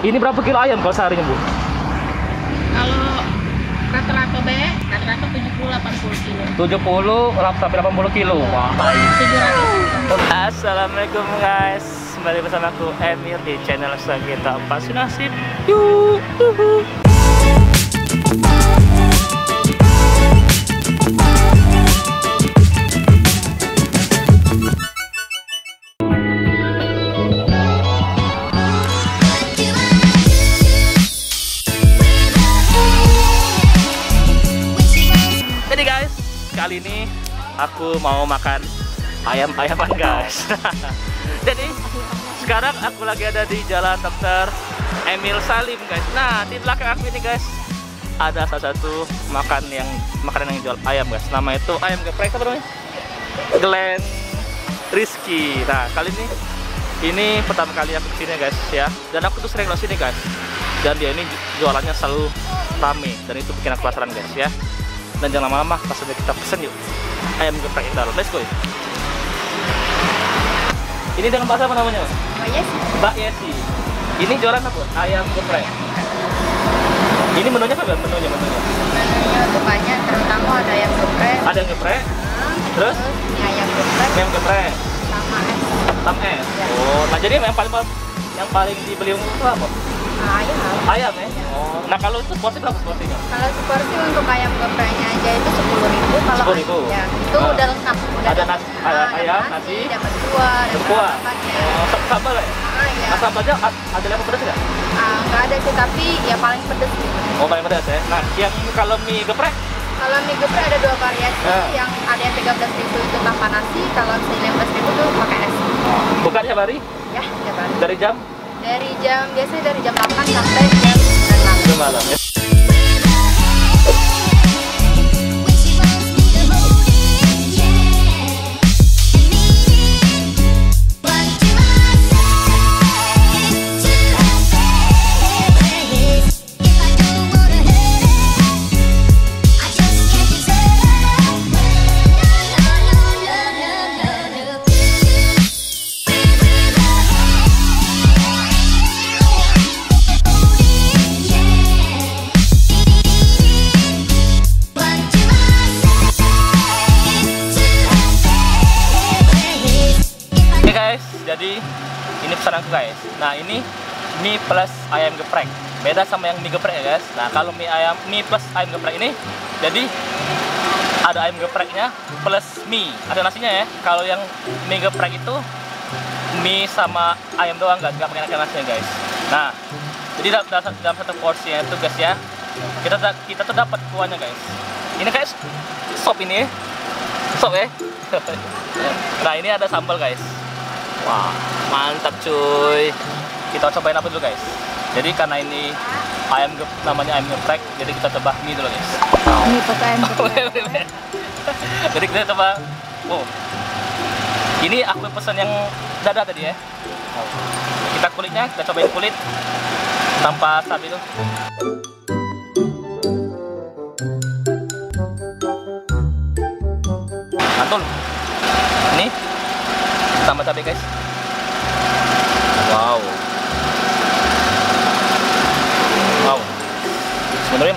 Ini berapa kilo ayam kalau seharinya, Bu? Kalau rata-rata 70-80 kilo. 70 sampai 80 kilo. Wah. 700. Assalamualaikum guys. Kembali bersama aku Emir di channel kita Pasti Nasib. Yuk. Jadi guys, kali ini aku mau makan ayam-ayaman guys. Jadi sekarang aku lagi ada di Jalan Dr. Emil Salim guys. Nah, di belakang aku ini guys ada salah satu makanan yang jual ayam guys. Nama itu ayam geprek apa namanya? Glenn Rizky. Nah, kali ini pertama kali aku kesini guys ya. Dan aku tuh sering lewat sini guys. Dan dia ini jualannya selalu rame dan itu bikin aku penasaran guys ya. Dan jangan lama-lama, langsung kita pesen yuk ayam geprek yang dalam. Let's go. Ini dengan bahasa apa namanya? Mbak Yesi. Mbak Yesi. Ini jualan apa? Ayam geprek. Ini menunya apa? Menunya Menunya banyak, terutama ada ayam geprek. ada yang geprek. Terus? Ini ayam geprek. Ayam geprek. Sama es. Tam es. Ya. Oh, nah jadi yang paling dibeli itu apa? Ayam. Ayam ya. Oh, nah kalau itu porsi berapa porsinya? Kalau seporsi untuk ayam gepreknya aja itu 10.000. Kalau 10.000. ya, itu Ah. udah lengkap. Udah Ada dapat, ayam, ada nasi, dapat kuah, ada kuah. sambelnya. Oh, sambal ya? Iya. Nah, sambalnya ada level pedas nggak? Nggak ada sih, tapi ya paling pedes gitu. Oh, paling pedas ya. Nah, yang kalau mie geprek? Kalau mie geprek ada dua variasi, yang ada yang 13.000 itu tanpa nasi, kalau misalnya 15.000 itu pakai es. Bukan tiap hari? Ya, tiap hari. Dari jam? Biasanya dari jam 8 sampai jam 9 malam. Jam malam ya. Jadi ini pesananku guys. Nah ini mie plus ayam geprek. Beda sama yang mie geprek ya guys. Nah kalau mie plus ayam geprek ini, jadi ada ayam gepreknya plus mie. Ada nasinya ya. Kalau yang mie geprek itu mie sama ayam doang, nggak pakai nasinya guys. Nah jadi dalam satu porsinya itu guys ya, kita tuh dapat kuahnya guys. Ini kayak sop ini ya. Sop ya. Nah ini ada sambal guys. Wah, mantap cuy. Kita cobain apa dulu guys. Jadi karena ini namanya ayam geprek, jadi kita coba mie dulu guys. Mie pakai ayam geprek. Jadi kita coba. Oh, ini aku pesan yang dada tadi ya. Kita kulitnya, kita cobain kulit tanpa asap itu. Mantul. Ini tambah cabai guys. Wow. Sebenarnya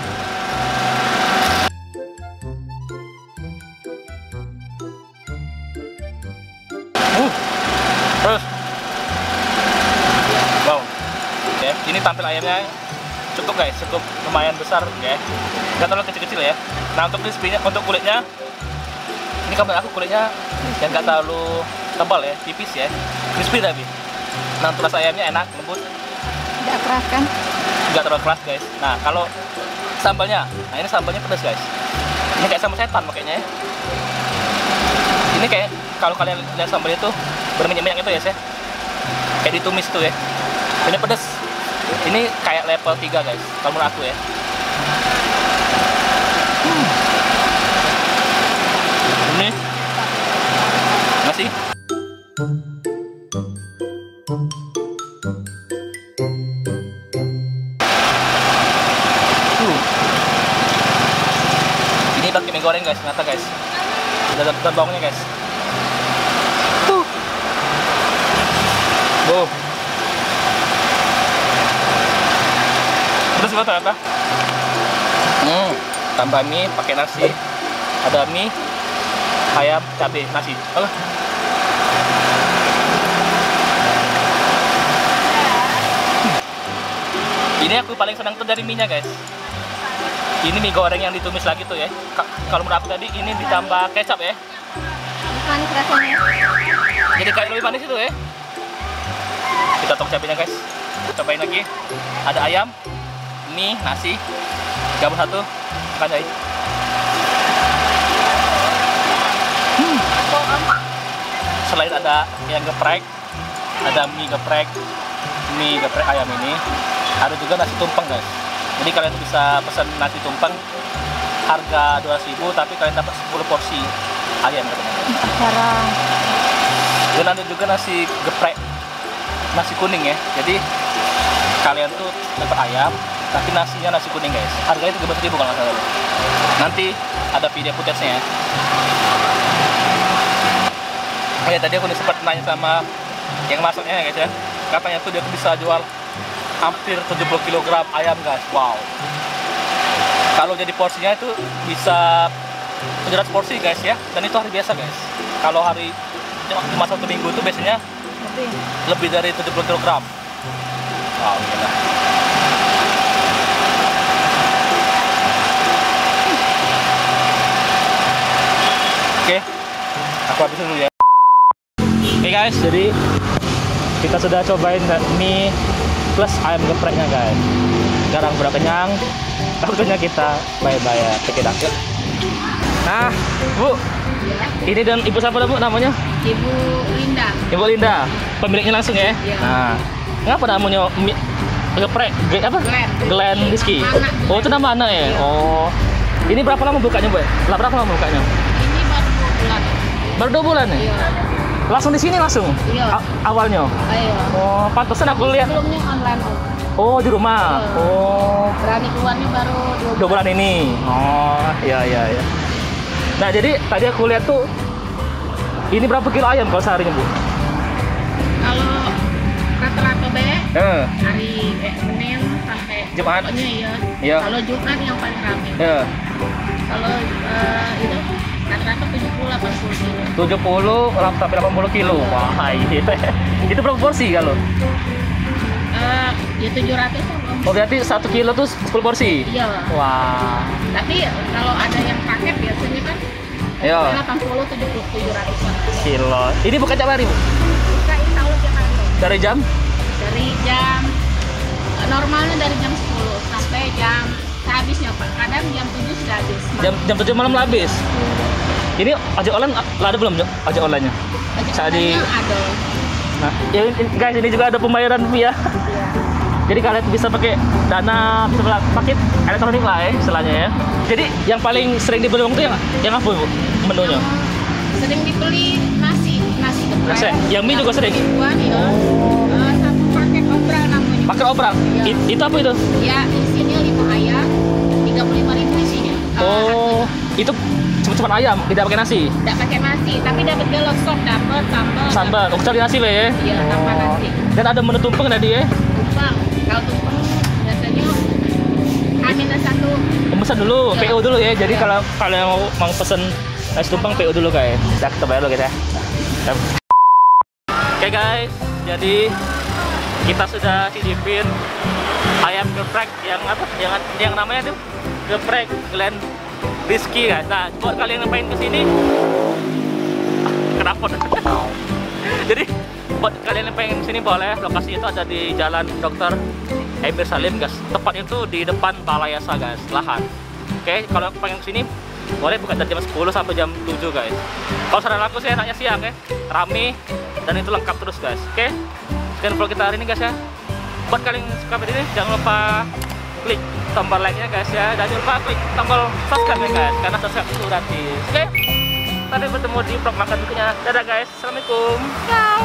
terus wow. Oke, ini tampil ayamnya cukup guys, cukup lumayan besar ya. Nggak terlalu kecil-kecil ya. Nah untuk crispy-nya, untuk kulitnya, ini kamera aku kulitnya yang nggak terlalu tebal ya, tipis ya, crispy tapi. Nah untuk rasa ayamnya enak, lembut. Tidak keras kan? Nggak terlalu keras guys. Nah kalau sambalnya, nah ini sambalnya pedas guys. Ini kayak sambal setan makanya ya. Ini kayak kalau kalian lihat sambalnya itu berminyak-minyak itu ya sih. Kayak ditumis tuh ya. Ini pedas. Ini kayak level 3 guys, kalau menurut aku ya. Ini nasi. Ini pakai mie goreng guys, ternyata guys. Udah dapat bawangnya guys. Terus gimana ternyata? Tambah mie pakai nasi. Ada mie, ayam, cabai, nasi. Oke. Ini aku paling senang tuh dari mie-nya, guys. Ini mie goreng yang ditumis lagi tuh ya. Kalau menurut aku tadi ini ditambah kecap ya. Manis rasanya. Jadi kayak lebih manis itu ya. Kita tok cabenya, guys. Cobain lagi. Ada ayam, mie, nasi, gabung satu, makan guys. Selain ada yang geprek, ada mie geprek ayam ini, ada juga nasi tumpeng, guys. Jadi kalian bisa pesan nasi tumpeng harga 200.000 tapi kalian dapat 10 porsi ayam katanya. Sekarang. Dan ada juga nasi geprek, nasi kuning ya. Jadi kalian tuh dapat ayam tapi nasinya nasi kuning, guys. Harganya 13.000 kalau nggak salah. Nanti ada video footage-nya ya. Oh ya, tadi aku sempat nanya sama yang masaknya ya, guys ya. Katanya tuh dia tuh bisa jual hampir 70 kg ayam, guys. Wow. Kalau jadi porsinya itu bisa 700 porsi, guys ya. Dan itu hari biasa, guys. Kalau hari cuma 1 minggu itu biasanya lebih dari 70 kg. Wow, gila. Oke, aku habisin dulu ya. Oke guys, jadi kita sudah cobain mie plus ayam gepreknya, guys. Sekarang udah kenyang, waktunya kita bye-bye ya. Oke, yuk. Nah, Bu, ini dan Ibu siapa Bu namanya? Ibu Linda. Ibu Linda, pemiliknya langsung ya? Iya. Nah, ngapa namanya mie geprek? Apa? Glenn Rizky. Oh, itu nama anak ya? Iya. Oh, ini berapa lama bukanya, Bu? Berapa lama bukanya? Ini baru 2 bulan. Baru 2 bulan ya? Iya. Langsung di sini langsung? Iya. Awalnya? Ayo. Oh, pantesan aku lihat. Sebelumnya online. Oh, di rumah. Iya. Oh, Berani keluarnya baru 2 bulan ini. Oh, iya. Nah, jadi tadi aku lihat tuh ini berapa kilo ayam kalau seharinya, Bu? Kalau rata-rata hari Senin sampai Jumat? pokoknya iya. Iya. Kalau Jumat yang paling ramai. Ya, Kalau itu rata-rata 70-80 kilo. 70 sampai 80 kilo. Wah, iya. Itu berapa porsi kalau? Ya 700 lah. Oh, berarti 1 kilo tuh 10 porsi? Iya. Wah. Tapi kalau ada yang paket biasanya kan Iya. 80, 70, 700 Kilo. Ini bukan tiap hari, Bu? Buka insya Allah tiap hari. Dari jam? Dari jam normalnya dari jam 10 sampai jam sehabisnya Pak. Kadang jam 7 sudah habis. Jam 7 malam lah habis. Ini ojek online ada belum, Jo? Ojek online-nya? Jadi ada. Nah, ya, guys, ini juga ada pembayaran via. Iya. Jadi kalian bisa pakai Dana, bisa pakai elektronik lah ya, istilahnya ya. Jadi yang paling sering dibeli waktu yang apa, Bu? Menunya? Sering dibeli nasi geprek. Nasi. Yang mie juga sering? Ribuan, ya. Satu paket obral namanya. Pakai obral? Iya. Itu apa itu? Ya, isinya 5 ayam, 35.000 isinya. Oh, itu cuma ayam, tidak pakai nasi? Tidak pakai nasi, tapi dapat gelok sop, dapat sambal. Sambal, oh, cari nasi lah ya? Iya, tanpa nasi. Dan ada menu tumpeng tadi ya? Tumpeng, kalau tumpeng biasanya H-1. Pesan dulu, Iya. PO dulu ya. Jadi Iya. kalau kalian mau pesen nasi tumpeng, PO dulu guys. Udah, kita bayar dulu guys ya. Oke guys, jadi kita sudah cicipin ayam geprek yang apa? Yang namanya tuh geprek Glenn Rizky, guys. Nah, buat kalian yang pengen kesini, kenapa? Jadi buat kalian yang pengen kesini boleh. Lokasi itu ada di Jalan Dr. Emir Salim, guys. Tepatnya itu di depan Balai Yasa, guys. Lahan. Oke, kalau pengen kesini boleh buka dari jam 10 sampai jam 7, guys. Kalau saran aku sih enaknya siang ya, rame dan itu lengkap terus, guys. Oke, sekian vlog kita hari ini, guys ya. Buat kalian yang suka video ini, jangan lupa klik tombol like-nya, guys ya, dan jangan lupa klik tombol subscribe ya, guys, karena subscribe itu gratis. Oke, sampai bertemu di vlog makan berikutnya. Dadah guys, assalamualaikum. Ciao.